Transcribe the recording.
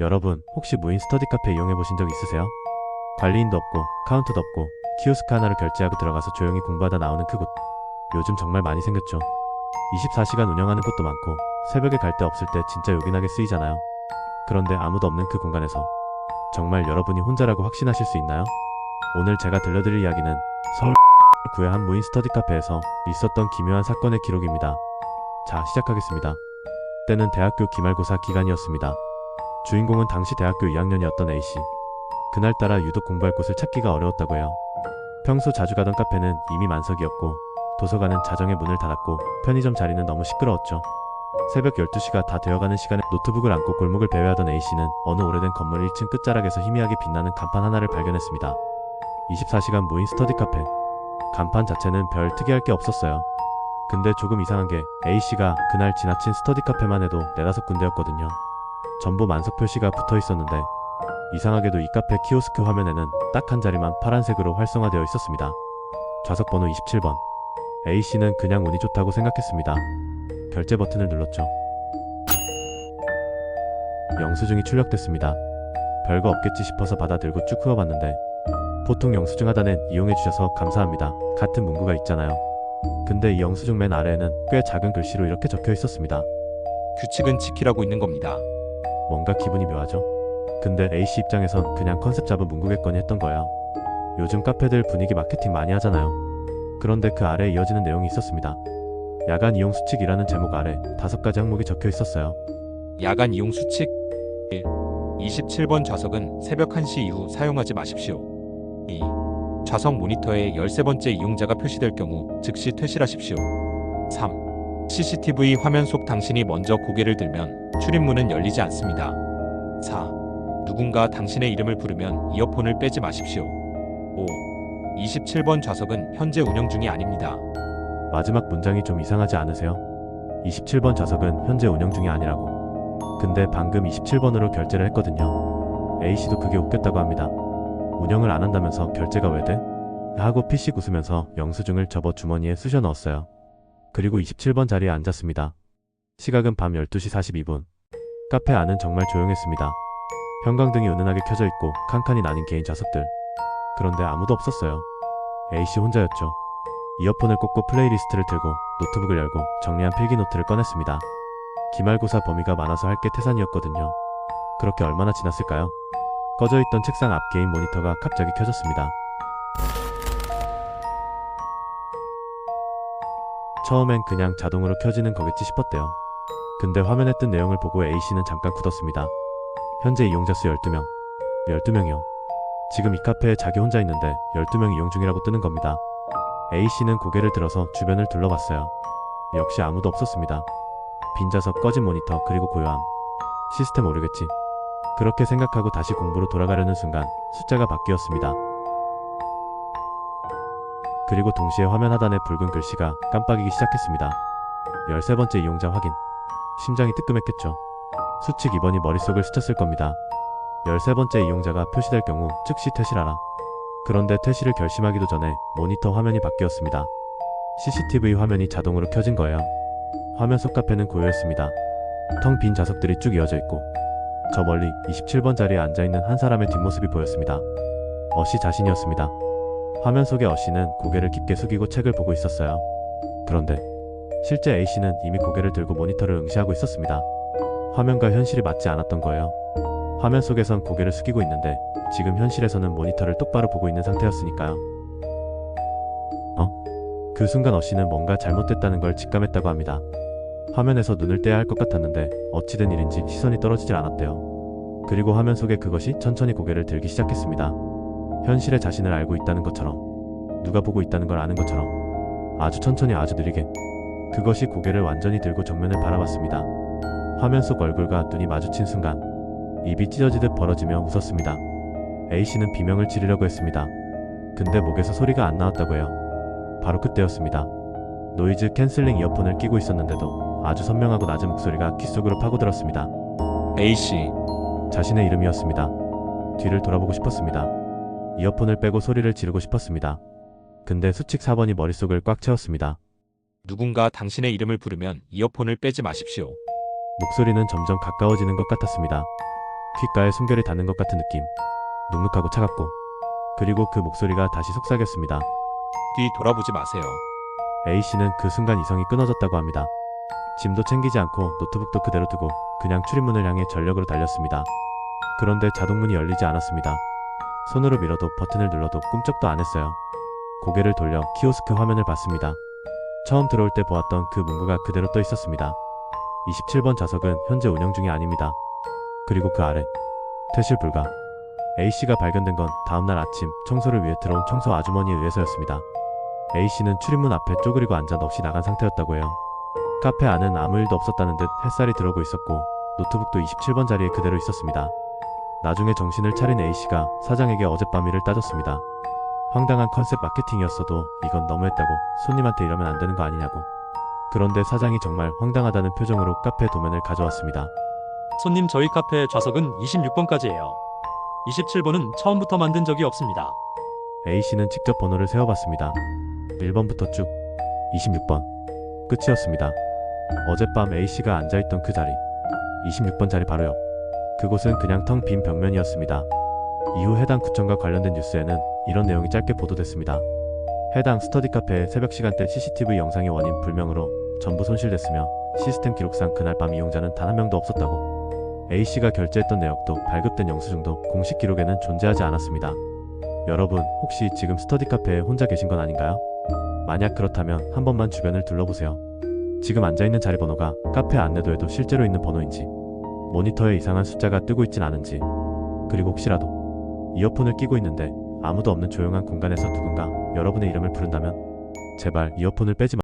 여러분, 혹시 무인 스터디 카페 이용해 보신 적 있으세요? 관리인도 없고 카운터도 없고 키오스크 하나로 결제하고 들어가서 조용히 공부하다 나오는 그곳. 요즘 정말 많이 생겼죠. 24시간 운영하는 곳도 많고 새벽에 갈 데 없을 때 진짜 요긴하게 쓰이잖아요. 그런데 아무도 없는 그 공간에서 정말 여러분이 혼자라고 확신하실 수 있나요? 오늘 제가 들려드릴 이야기는 서울 구의 한 무인 스터디 카페에서 있었던 기묘한 사건의 기록입니다. 자, 시작하겠습니다. 때는 대학교 기말고사 기간이었습니다. 주인공은 당시 대학교 2학년이었던 A씨. 그날따라 유독 공부할 곳을 찾기가 어려웠다고 해요. 평소 자주 가던 카페는 이미 만석이었고 도서관은 자정에 문을 닫았고 편의점 자리는 너무 시끄러웠죠. 새벽 12시가 다 되어가는 시간에 노트북을 안고 골목을 배회하던 A씨는 어느 오래된 건물 1층 끝자락에서 희미하게 빛나는 간판 하나를 발견했습니다. 24시간 무인 스터디 카페. 간판 자체는 별 특이할 게 없었어요. 근데 조금 이상한 게 A씨가 그날 지나친 스터디 카페만 해도 4-5군데였거든요. 전부 만석 표시가 붙어 있었는데 이상하게도 이 카페 키오스크 화면에는 딱 한 자리만 파란색으로 활성화되어 있었습니다. 좌석 번호 27번. A씨는 그냥 운이 좋다고 생각했습니다. 결제 버튼을 눌렀죠. 영수증이 출력됐습니다. 별거 없겠지 싶어서 받아들고 쭉 훑어봤는데 보통 영수증 하단엔 이용해주셔서 감사합니다 같은 문구가 있잖아요. 근데 이 영수증 맨 아래에는 꽤 작은 글씨로 이렇게 적혀 있었습니다. 규칙은 지키라고 있는 겁니다. 뭔가 기분이 묘하죠? 근데 A씨 입장에선 그냥 컨셉 잡은 문구겠거니 했던 거예요. 요즘 카페들 분위기 마케팅 많이 하잖아요. 그런데 그 아래에 이어지는 내용이 있었습니다. 야간 이용 수칙이라는 제목 아래 5가지 항목이 적혀 있었어요. 야간 이용 수칙 1. 27번 좌석은 새벽 1시 이후 사용하지 마십시오. 2. 좌석 모니터에 13번째 이용자가 표시될 경우 즉시 퇴실하십시오. 3. CCTV 화면 속 당신이 먼저 고개를 들면 출입문은 열리지 않습니다. 4. 누군가 당신의 이름을 부르면 이어폰을 빼지 마십시오. 5. 27번 좌석은 현재 운영 중이 아닙니다. 마지막 문장이 좀 이상하지 않으세요? 27번 좌석은 현재 운영 중이 아니라고. 근데 방금 27번으로 결제를 했거든요. A씨도 그게 웃겼다고 합니다. 운영을 안 한다면서 결제가 왜 돼? 하고 피식 웃으면서 영수증을 접어 주머니에 쑤셔 넣었어요. 그리고 27번 자리에 앉았습니다. 시각은 밤 12시 42분. 카페 안은 정말 조용했습니다. 형광등이 은은하게 켜져 있고 칸칸이 나뉜 개인 좌석들. 그런데 아무도 없었어요. A씨 혼자였죠. 이어폰을 꽂고 플레이리스트를 틀고 노트북을 열고 정리한 필기노트를 꺼냈습니다. 기말고사 범위가 많아서 할 게 태산이었거든요. 그렇게 얼마나 지났을까요? 꺼져있던 책상 앞 개인 모니터가 갑자기 켜졌습니다. 처음엔 그냥 자동으로 켜지는 거겠지 싶었대요. 근데 화면에 뜬 내용을 보고 A씨는 잠깐 굳었습니다. 현재 이용자 수 12명. 12명이요. 지금 이 카페에 자기 혼자 있는데 12명 이용 중이라고 뜨는 겁니다. A씨는 고개를 들어서 주변을 둘러봤어요. 역시 아무도 없었습니다. 빈 좌석, 꺼진 모니터, 그리고 고요함. 시스템 오류겠지. 그렇게 생각하고 다시 공부로 돌아가려는 순간 숫자가 바뀌었습니다. 그리고 동시에 화면 하단에 붉은 글씨가 깜빡이기 시작했습니다. 13번째 이용자 확인. 심장이 뜨끔했겠죠. 수칙 2번이 머릿속을 스쳤을 겁니다. 13번째 이용자가 표시될 경우 즉시 퇴실하라. 그런데 퇴실을 결심하기도 전에 모니터 화면이 바뀌었습니다. CCTV 화면이 자동으로 켜진 거예요. 화면 속 카페는 고요했습니다. 텅 빈 좌석들이 쭉 이어져 있고 저 멀리 27번 자리에 앉아있는 한 사람의 뒷모습이 보였습니다. 어씨 자신이었습니다. 화면 속의 어씨는 고개를 깊게 숙이고 책을 보고 있었어요. 그런데 실제 A씨는 이미 고개를 들고 모니터를 응시하고 있었습니다. 화면과 현실이 맞지 않았던 거예요. 화면 속에선 고개를 숙이고 있는데 지금 현실에서는 모니터를 똑바로 보고 있는 상태였으니까요. 그 순간 어씨는 뭔가 잘못됐다는 걸 직감했다고 합니다. 화면에서 눈을 떼야 할 것 같았는데 어찌된 일인지 시선이 떨어지질 않았대요. 그리고 화면 속에 그것이 천천히 고개를 들기 시작했습니다. 현실의 자신을 알고 있다는 것처럼, 누가 보고 있다는 걸 아는 것처럼, 아주 천천히 아주 느리게 그것이 고개를 완전히 들고 정면을 바라봤습니다. 화면 속 얼굴과 눈이 마주친 순간 입이 찢어지듯 벌어지며 웃었습니다. A씨는 비명을 지르려고 했습니다. 근데 목에서 소리가 안 나왔다고 해요. 바로 그때였습니다. 노이즈 캔슬링 이어폰을 끼고 있었는데도 아주 선명하고 낮은 목소리가 귓속으로 파고들었습니다. A씨. 자신의 이름이었습니다. 뒤를 돌아보고 싶었습니다. 이어폰을 빼고 소리를 지르고 싶었습니다. 근데 수칙 4번이 머릿속을 꽉 채웠습니다. 누군가 당신의 이름을 부르면 이어폰을 빼지 마십시오. 목소리는 점점 가까워지는 것 같았습니다. 귓가에 숨결이 닿는 것 같은 느낌. 눅눅하고 차갑고. 그리고 그 목소리가 다시 속삭였습니다. 뒤 돌아보지 마세요. A씨는 그 순간 이성이 끊어졌다고 합니다. 짐도 챙기지 않고 노트북도 그대로 두고 그냥 출입문을 향해 전력으로 달렸습니다. 그런데 자동문이 열리지 않았습니다. 손으로 밀어도 버튼을 눌러도 꿈쩍도 안 했어요. 고개를 돌려 키오스크 화면을 봤습니다. 처음 들어올 때 보았던 그 문구가 그대로 떠 있었습니다. 27번 좌석은 현재 운영 중이 아닙니다. 그리고 그 아래 퇴실 불가. A씨가 발견된 건 다음날 아침 청소를 위해 들어온 청소 아주머니에 의해서였습니다. A씨는 출입문 앞에 쪼그리고 앉아 넋이 나간 상태였다고 해요. 카페 안은 아무 일도 없었다는 듯 햇살이 들어오고 있었고 노트북도 27번 자리에 그대로 있었습니다. 나중에 정신을 차린 A씨가 사장에게 어젯밤 일을 따졌습니다. 황당한 컨셉 마케팅이었어도 이건 너무했다고, 손님한테 이러면 안 되는 거 아니냐고. 그런데 사장이 정말 황당하다는 표정으로 카페 도면을 가져왔습니다. 손님, 저희 카페 좌석은 26번까지예요. 27번은 처음부터 만든 적이 없습니다. A씨는 직접 번호를 세어봤습니다. 1번부터 쭉 26번 끝이었습니다. 어젯밤 A씨가 앉아있던 그 자리, 26번 자리 바로 옆. 그곳은 그냥 텅 빈 벽면이었습니다. 이후 해당 구청과 관련된 뉴스에는 이런 내용이 짧게 보도됐습니다. 해당 스터디 카페의 새벽 시간대 CCTV 영상이 원인 불명으로 전부 손실됐으며 시스템 기록상 그날 밤 이용자는 단 한 명도 없었다고. A씨가 결제했던 내역도 발급된 영수증도 공식 기록에는 존재하지 않았습니다. 여러분, 혹시 지금 스터디 카페에 혼자 계신 건 아닌가요? 만약 그렇다면 한 번만 주변을 둘러보세요. 지금 앉아있는 자리 번호가 카페 안내도에도 실제로 있는 번호인지, 모니터에 이상한 숫자가 뜨고 있진 않은지, 그리고 혹시라도 이어폰을 끼고 있는데 아무도 없는 조용한 공간에서 누군가 여러분의 이름을 부른다면 제발 이어폰을 빼지